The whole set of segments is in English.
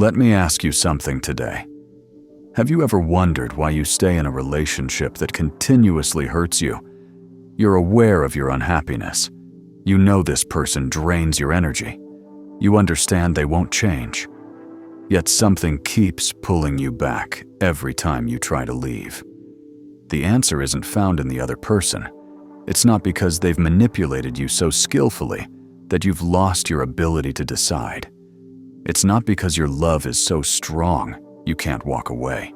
Let me ask you something today. Have you ever wondered why you stay in a relationship that continuously hurts you? You're aware of your unhappiness. You know this person drains your energy. You understand they won't change. Yet something keeps pulling you back every time you try to leave. The answer isn't found in the other person. It's not because they've manipulated you so skillfully that you've lost your ability to decide. It's not because your love is so strong you can't walk away.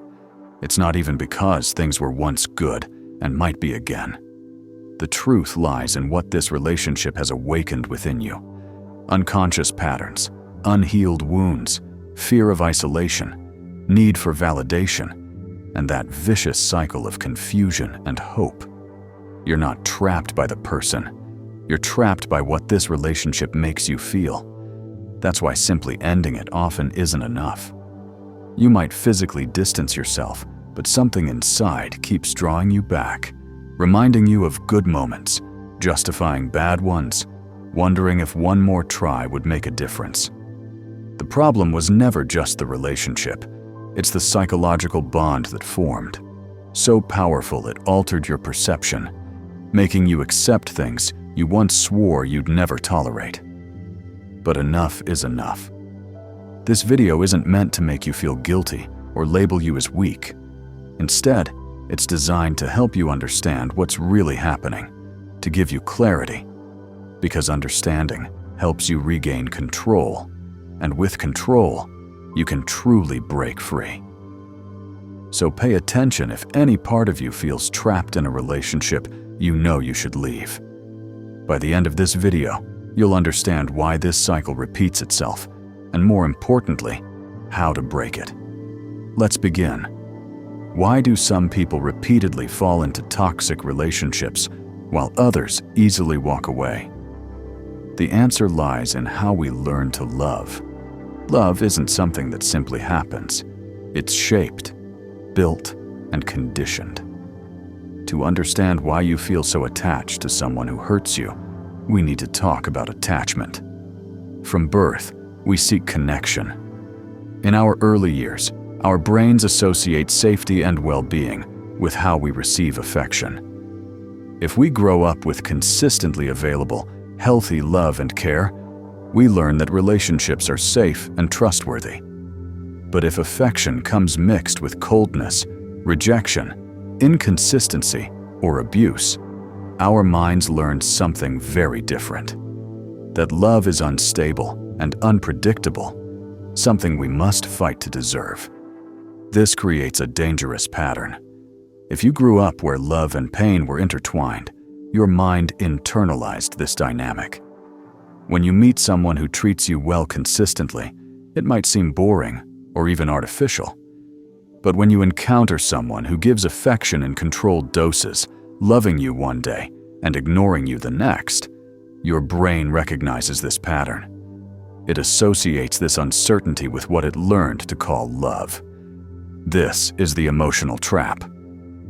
It's not even because things were once good and might be again. The truth lies in what this relationship has awakened within you. Unconscious patterns, unhealed wounds, fear of isolation, need for validation, and that vicious cycle of confusion and hope. You're not trapped by the person. You're trapped by what this relationship makes you feel. That's why simply ending it often isn't enough. You might physically distance yourself, but something inside keeps drawing you back, reminding you of good moments, justifying bad ones, wondering if one more try would make a difference. The problem was never just the relationship. It's the psychological bond that formed. So powerful it altered your perception, making you accept things you once swore you'd never tolerate. But enough is enough. This video isn't meant to make you feel guilty or label you as weak. Instead, it's designed to help you understand what's really happening, to give you clarity. Because understanding helps you regain control, and with control, you can truly break free. So pay attention if any part of you feels trapped in a relationship you know you should leave. By the end of this video, you'll understand why this cycle repeats itself, and more importantly, how to break it. Let's begin. Why do some people repeatedly fall into toxic relationships while others easily walk away? The answer lies in how we learn to love. Love isn't something that simply happens. It's shaped, built, and conditioned. To understand why you feel so attached to someone who hurts you, we need to talk about attachment. From birth, we seek connection. In our early years, our brains associate safety and well-being with how we receive affection. If we grow up with consistently available, healthy love and care, we learn that relationships are safe and trustworthy. But if affection comes mixed with coldness, rejection, inconsistency, or abuse, our minds learn something very different. That love is unstable and unpredictable, something we must fight to deserve. This creates a dangerous pattern. If you grew up where love and pain were intertwined, your mind internalized this dynamic. When you meet someone who treats you well consistently, it might seem boring or even artificial. But when you encounter someone who gives affection in controlled doses, loving you one day and ignoring you the next, your brain recognizes this pattern. It associates this uncertainty with what it learned to call love. This is the emotional trap.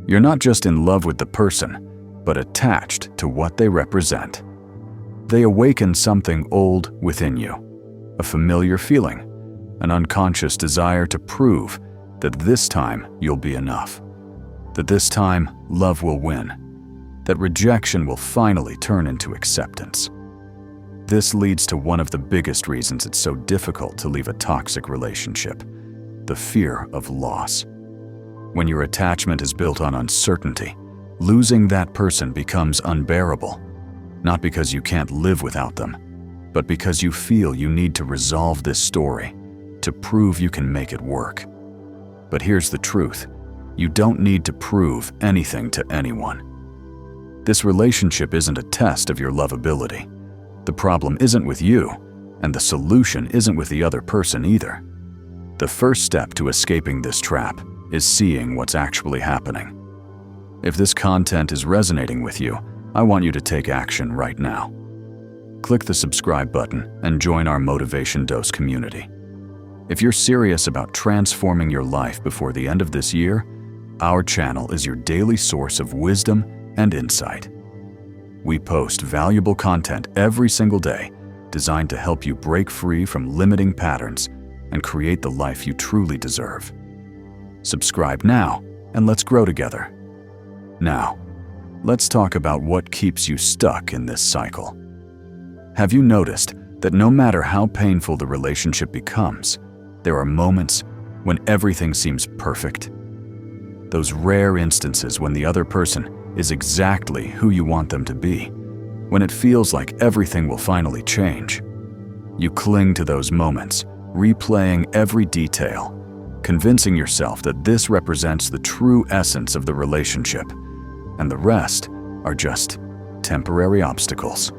You're not just in love with the person, but attached to what they represent. They awaken something old within you, a familiar feeling, an unconscious desire to prove that this time you'll be enough, that this time love will win, that rejection will finally turn into acceptance. This leads to one of the biggest reasons it's so difficult to leave a toxic relationship: the fear of loss. When your attachment is built on uncertainty, losing that person becomes unbearable, not because you can't live without them, but because you feel you need to resolve this story, to prove you can make it work. But here's the truth: you don't need to prove anything to anyone. This relationship isn't a test of your lovability. The problem isn't with you, and the solution isn't with the other person either. The first step to escaping this trap is seeing what's actually happening. If this content is resonating with you, I want you to take action right now. Click the subscribe button and join our Motivation Dose community. If you're serious about transforming your life before the end of this year, our channel is your daily source of wisdom and insight. We post valuable content every single day designed to help you break free from limiting patterns and create the life you truly deserve. Subscribe now, and let's grow together. Now, let's talk about what keeps you stuck in this cycle. Have you noticed that no matter how painful the relationship becomes, there are moments when everything seems perfect? Those rare instances when the other person is exactly who you want them to be, when it feels like everything will finally change. You cling to those moments, replaying every detail, convincing yourself that this represents the true essence of the relationship, and the rest are just temporary obstacles.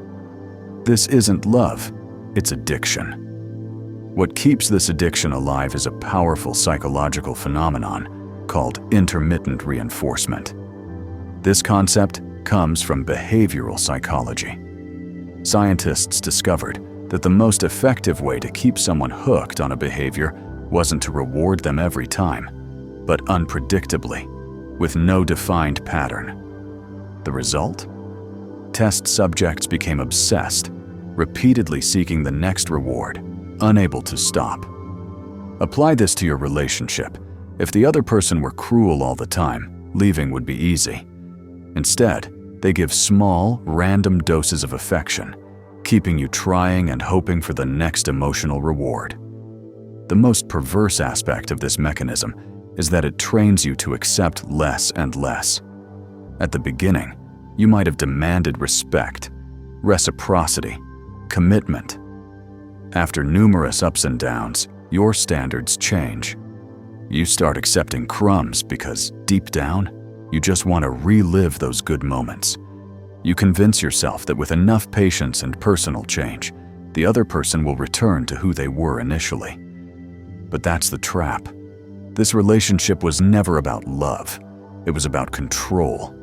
This isn't love, it's addiction. What keeps this addiction alive is a powerful psychological phenomenon called intermittent reinforcement. This concept comes from behavioral psychology. Scientists discovered that the most effective way to keep someone hooked on a behavior wasn't to reward them every time, but unpredictably, with no defined pattern. The result? Test subjects became obsessed, repeatedly seeking the next reward, unable to stop. Apply this to your relationship. If the other person were cruel all the time, leaving would be easy. Instead, they give small, random doses of affection, keeping you trying and hoping for the next emotional reward. The most perverse aspect of this mechanism is that it trains you to accept less and less. At the beginning, you might have demanded respect, reciprocity, commitment. After numerous ups and downs, your standards change. You start accepting crumbs because, deep down, you just want to relive those good moments. You convince yourself that with enough patience and personal change, the other person will return to who they were initially. But that's the trap. This relationship was never about love. It was about control.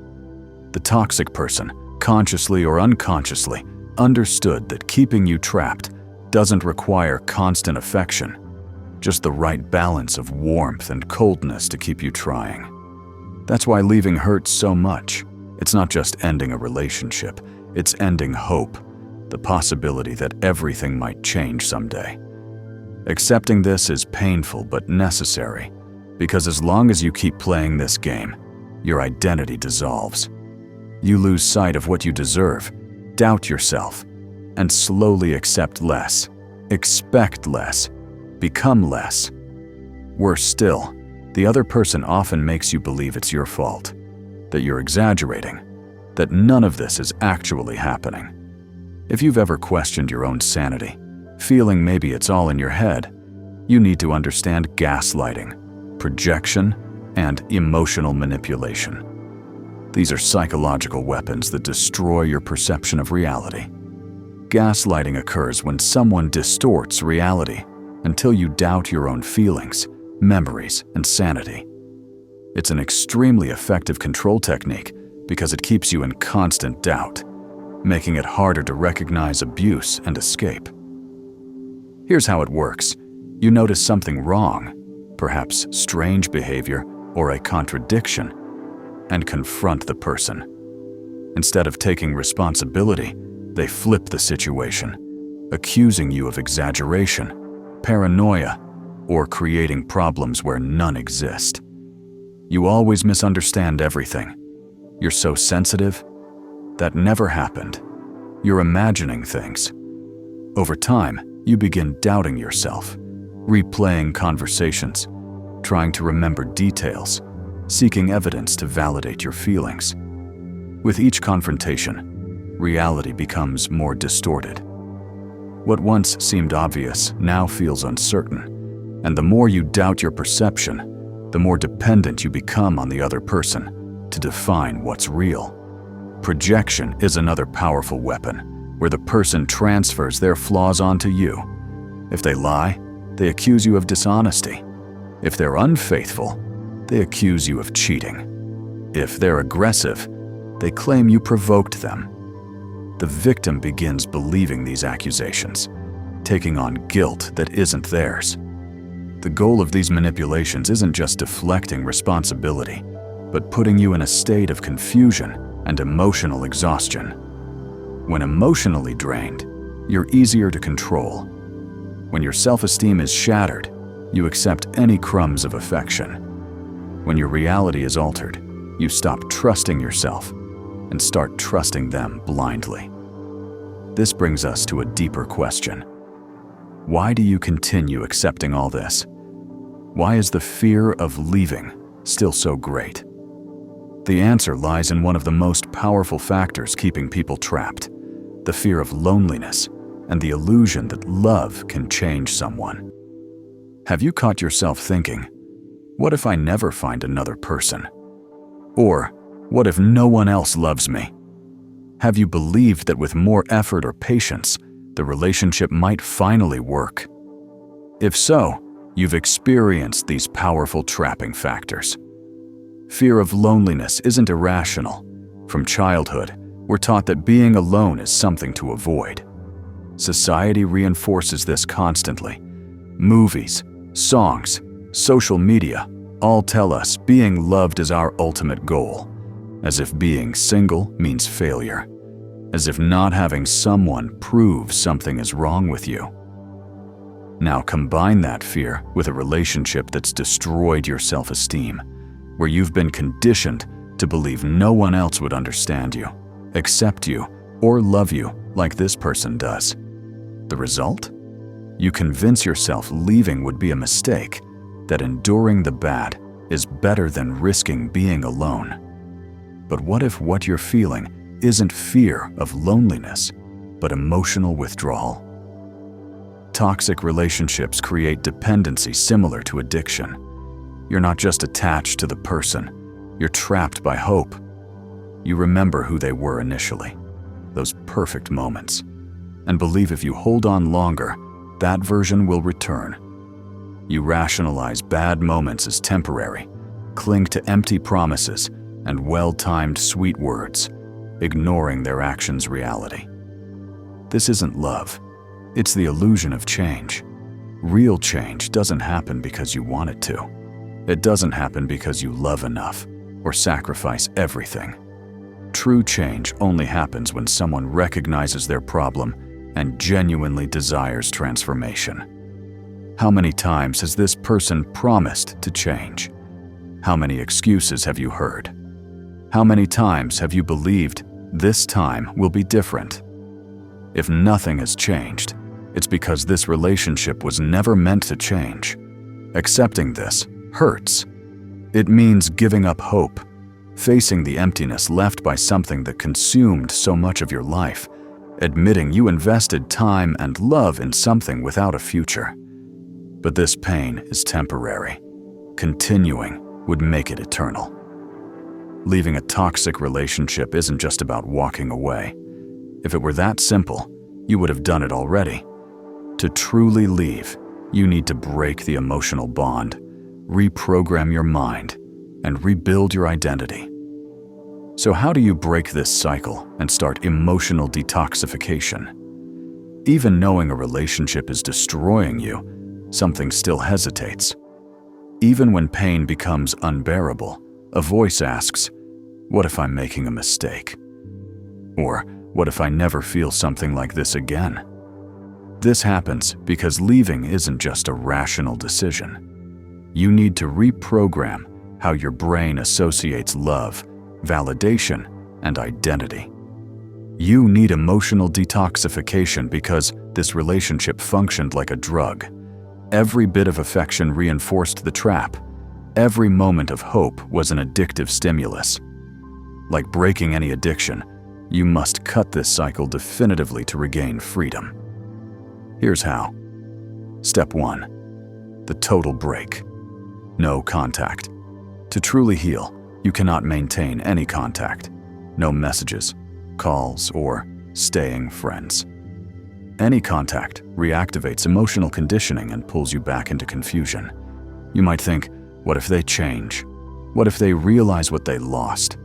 The toxic person, consciously or unconsciously, understood that keeping you trapped doesn't require constant affection, just the right balance of warmth and coldness to keep you trying. That's why leaving hurts so much. It's not just ending a relationship, it's ending hope, the possibility that everything might change someday. Accepting this is painful but necessary, because as long as you keep playing this game, your identity dissolves. You lose sight of what you deserve, doubt yourself, and slowly accept less, expect less, become less. Worse still, the other person often makes you believe it's your fault, that you're exaggerating, that none of this is actually happening. If you've ever questioned your own sanity, feeling maybe it's all in your head, you need to understand gaslighting, projection, and emotional manipulation. These are psychological weapons that destroy your perception of reality. Gaslighting occurs when someone distorts reality until you doubt your own feelings, memories, and sanity. It's an extremely effective control technique because it keeps you in constant doubt, making it harder to recognize abuse and escape. Here's how it works. You notice something wrong, perhaps strange behavior or a contradiction, and confront the person. Instead of taking responsibility, they flip the situation, accusing you of exaggeration, paranoia, or creating problems where none exist. You always misunderstand everything. You're so sensitive. That never happened. You're imagining things. Over time, you begin doubting yourself, replaying conversations, trying to remember details, seeking evidence to validate your feelings. With each confrontation, reality becomes more distorted. What once seemed obvious now feels uncertain. And the more you doubt your perception, the more dependent you become on the other person to define what's real. Projection is another powerful weapon, where the person transfers their flaws onto you. If they lie, they accuse you of dishonesty. If they're unfaithful, they accuse you of cheating. If they're aggressive, they claim you provoked them. The victim begins believing these accusations, taking on guilt that isn't theirs. The goal of these manipulations isn't just deflecting responsibility, but putting you in a state of confusion and emotional exhaustion. When emotionally drained, you're easier to control. When your self-esteem is shattered, You accept any crumbs of affection. When your reality is altered, you stop trusting yourself and start trusting them blindly. This brings us to a deeper question. Why do you continue accepting all this? Why is the fear of leaving still so great? The answer lies in one of the most powerful factors keeping people trapped: the fear of loneliness and the illusion that love can change someone. Have you caught yourself thinking, what if I never find another person? Or, what if no one else loves me? Have you believed that with more effort or patience, the relationship might finally work? If so, you've experienced these powerful trapping factors. Fear of loneliness isn't irrational. From childhood, we're taught that being alone is something to avoid. Society reinforces this constantly. Movies, songs, social media all tell us being loved is our ultimate goal, as if being single means failure, as if not having someone proves something is wrong with you. Now combine that fear with a relationship that's destroyed your self-esteem, where you've been conditioned to believe no one else would understand you, accept you, or love you like this person does. The result? You convince yourself leaving would be a mistake, that enduring the bad is better than risking being alone. But what if what you're feeling isn't fear of loneliness, but emotional withdrawal? Toxic relationships create dependency similar to addiction. You're not just attached to the person, you're trapped by hope. You remember who they were initially, those perfect moments, and believe if you hold on longer, that version will return. You rationalize bad moments as temporary, cling to empty promises and well-timed sweet words, ignoring their actions' reality. This isn't love. It's the illusion of change. Real change doesn't happen because you want it to. It doesn't happen because you love enough or sacrifice everything. True change only happens when someone recognizes their problem and genuinely desires transformation. How many times has this person promised to change? How many excuses have you heard? How many times have you believed this time will be different? If nothing has changed, it's because this relationship was never meant to change. Accepting this hurts. It means giving up hope, facing the emptiness left by something that consumed so much of your life, admitting you invested time and love in something without a future. But this pain is temporary. Continuing would make it eternal. Leaving a toxic relationship isn't just about walking away. If it were that simple, you would have done it already. To truly leave, you need to break the emotional bond, reprogram your mind, and rebuild your identity. So how do you break this cycle and start emotional detoxification? Even knowing a relationship is destroying you, something still hesitates. Even when pain becomes unbearable, a voice asks, "What if I'm making a mistake?" Or, "What if I never feel something like this again?" This happens because leaving isn't just a rational decision. You need to reprogram how your brain associates love, validation, and identity. You need emotional detoxification because this relationship functioned like a drug. Every bit of affection reinforced the trap. Every moment of hope was an addictive stimulus. Like breaking any addiction, you must cut this cycle definitively to regain freedom. Here's how. Step 1. The total break. No contact. To truly heal, you cannot maintain any contact. No messages, calls, or staying friends. Any contact reactivates emotional conditioning and pulls you back into confusion. You might think, what if they change? What if they realize what they lost?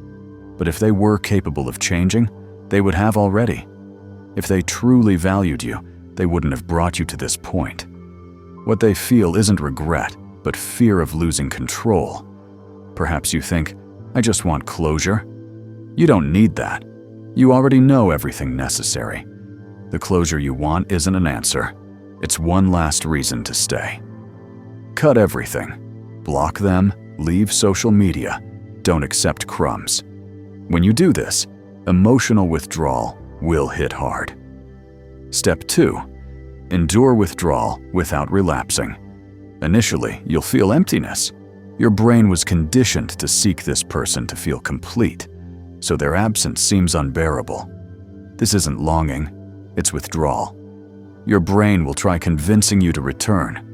But if they were capable of changing, they would have already. If they truly valued you, they wouldn't have brought you to this point. What they feel isn't regret, but fear of losing control. Perhaps you think, I just want closure. You don't need that. You already know everything necessary. The closure you want isn't an answer. It's one last reason to stay. Cut everything. Block them, leave social media. Don't accept crumbs. When you do this, emotional withdrawal will hit hard. Step 2. Endure withdrawal without relapsing. Initially, you'll feel emptiness. Your brain was conditioned to seek this person to feel complete, so their absence seems unbearable. This isn't longing, it's withdrawal. Your brain will try convincing you to return.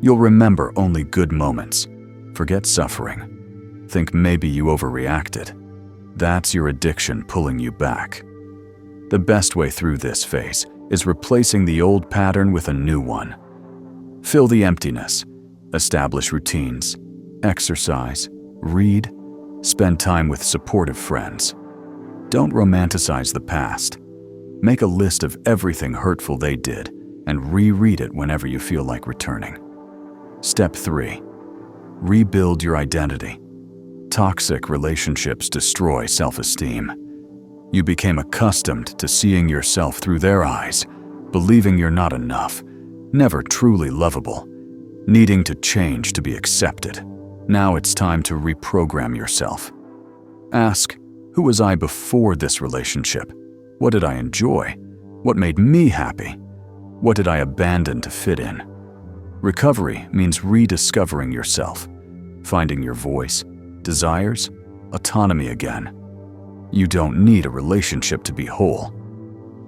You'll remember only good moments. Forget suffering. Think maybe you overreacted. That's your addiction pulling you back. The best way through this phase is replacing the old pattern with a new one. Fill the emptiness. Establish routines. Exercise. Read. Spend time with supportive friends. Don't romanticize the past. Make a list of everything hurtful they did and reread it whenever you feel like returning. Step 3. Rebuild your identity. Toxic relationships destroy self-esteem. You became accustomed to seeing yourself through their eyes, believing you're not enough, never truly lovable, needing to change to be accepted. Now it's time to reprogram yourself. Ask, who was I before this relationship? What did I enjoy? What made me happy? What did I abandon to fit in? Recovery means rediscovering yourself, finding your voice, desires, autonomy again. You don't need a relationship to be whole.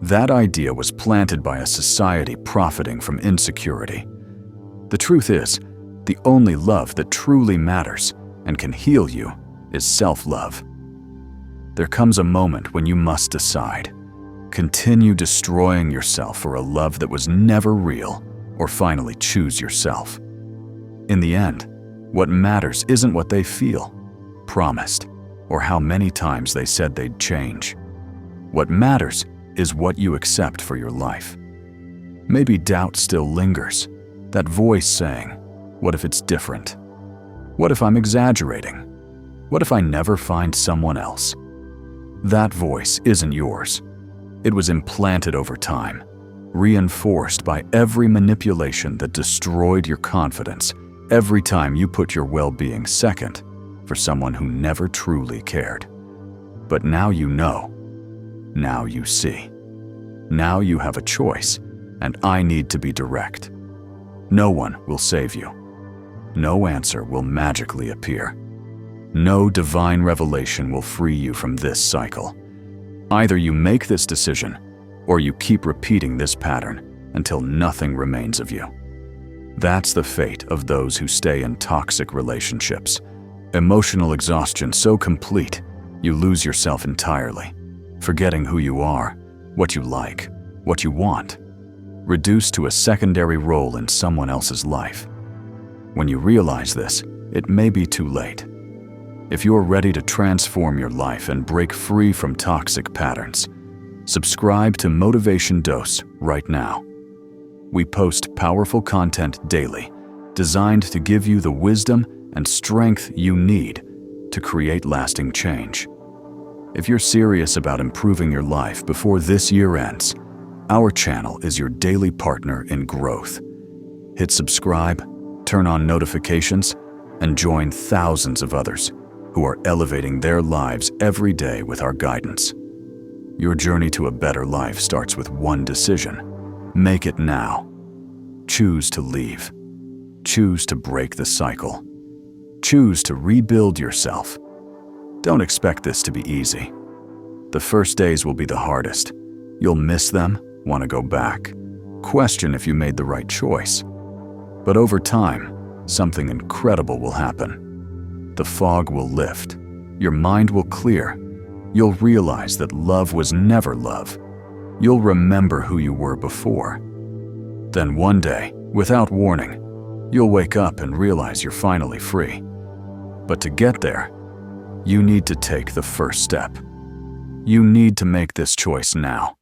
That idea was planted by a society profiting from insecurity. The truth is, the only love that truly matters and can heal you is self-love. There comes a moment when you must decide. Continue destroying yourself for a love that was never real, or finally choose yourself. In the end, what matters isn't what they feel, promised, or how many times they said they'd change. What matters is what you accept for your life. Maybe doubt still lingers, that voice saying, what if it's different? What if I'm exaggerating? What if I never find someone else? That voice isn't yours. It was implanted over time, reinforced by every manipulation that destroyed your confidence every time you put your well-being second for someone who never truly cared. But now you know. Now you see. Now you have a choice, and I need to be direct. No one will save you. No answer will magically appear. No divine revelation will free you from this cycle. Either you make this decision, or you keep repeating this pattern until nothing remains of you. That's the fate of those who stay in toxic relationships. Emotional exhaustion so complete, you lose yourself entirely, forgetting who you are, what you like, what you want, reduced to a secondary role in someone else's life. When you realize this, it may be too late. If you're ready to transform your life and break free from toxic patterns, subscribe to Motivation Dose right now. We post powerful content daily, designed to give you the wisdom and strength you need to create lasting change. If you're serious about improving your life before this year ends, our channel is your daily partner in growth. Hit subscribe, turn on notifications, and join thousands of others who are elevating their lives every day with our guidance. Your journey to a better life starts with one decision. Make it now. Choose to leave. Choose to break the cycle. Choose to rebuild yourself. Don't expect this to be easy. The first days will be the hardest. You'll miss them, want to go back, question if you made the right choice. But over time, something incredible will happen. The fog will lift. Your mind will clear. You'll realize that love was never love. You'll remember who you were before. Then one day, without warning, you'll wake up and realize you're finally free. But to get there, you need to take the first step. You need to make this choice now.